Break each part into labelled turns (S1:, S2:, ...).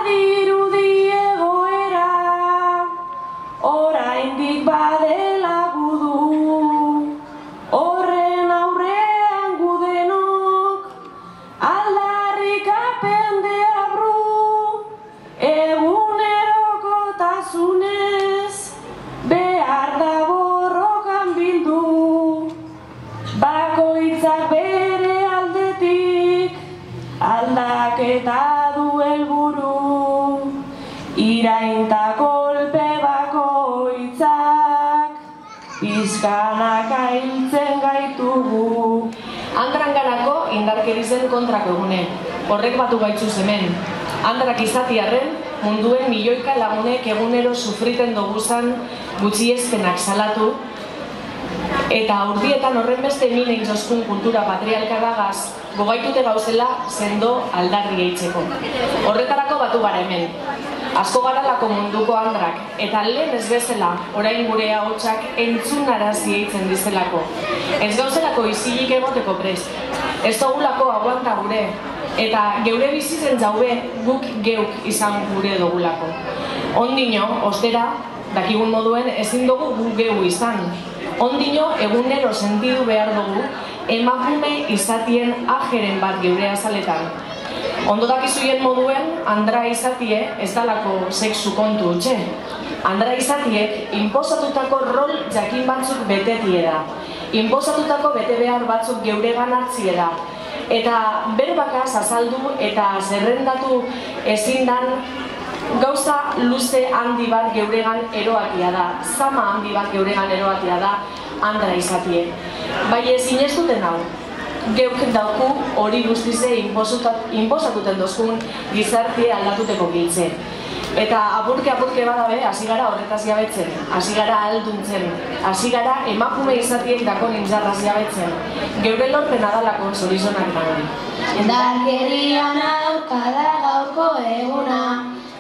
S1: Badirudi egoera, oraindik badela gudu, horren aurrean gudenok, aldarrikapen deabru, egunerokotasunez, behar da borrokan bildu, bakoitzak bere aldetik, aldaketa du helburu, irainta kolpe bakoitzak, pizkanaka hiltzen gaitugu.
S2: Andranganako indarkerizen kontrako egune, horrek batu gaitzuz hemen. Andrak izatiarren, munduen milioika lagunek egunero sufriten doguzan gutxiespenak salatu, eta urdietan horren beste mine inzoskun kultura patriarkalagaz gogaitute gauzela sendo aldarri eitzeko. Horretarako batu gara hemen. Asko garalako munduko andrak, eta lehen ez bezala orain gure ahotsak entzunarazi eitzen dizelako. Ez gauzelako isilik egoteko prest. Ez dugulako aguanta gure, eta geure bizitzen jaube guk geuk izan gure dugulako. Ondino, ostera, dakigun moduen ezin dugu gu geu izan. Ondino egunero sentidu behar dugu emakume izatien ajeren bat geure azaletan. Ondo dakizuien moduen, andra izatie ez dalako sexu kontu utxe. Andra izatiek inposatutako rol jakin batzuk betetiera, inposatutako bete behar batzuk geuregan hartziera, eta berbakaz azaldu eta zerrendatu ezin dan gauza luze handi bat geuregan eroatia da, zama handi bat geuregan eroatia da andra izatie. Bai ez inestuten hau, geuk dauku hori guztize inposatuten dozkun gizartie aldatuteko giltze. Eta apurke badabe, hasi gara horretaz jabetzen, hasi gara alduntzen, hasi gara emakume izatiek dakon inzarraz jabetzen. Geure lorpen adalako zorizonak dagoen.
S3: Indarkerian aurkada gaurko eguna,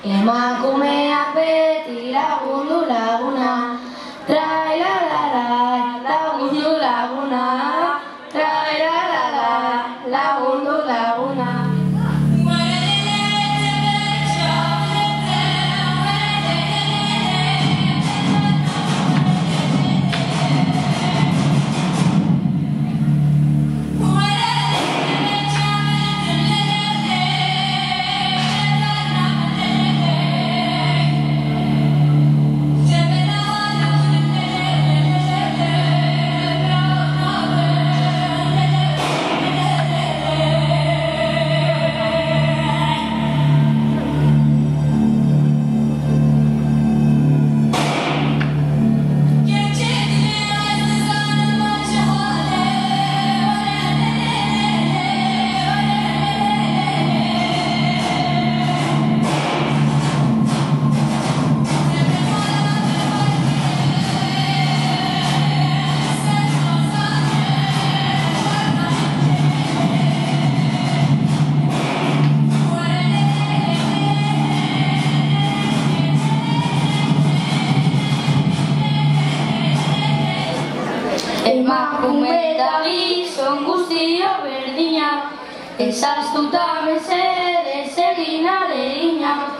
S3: emakumeak beti lagundu laguna, trailarara lagundu laguna, trailarara lagundu laguna. Emakume eta gizon guztio berdina, ezaztuta mesedez egin alegina.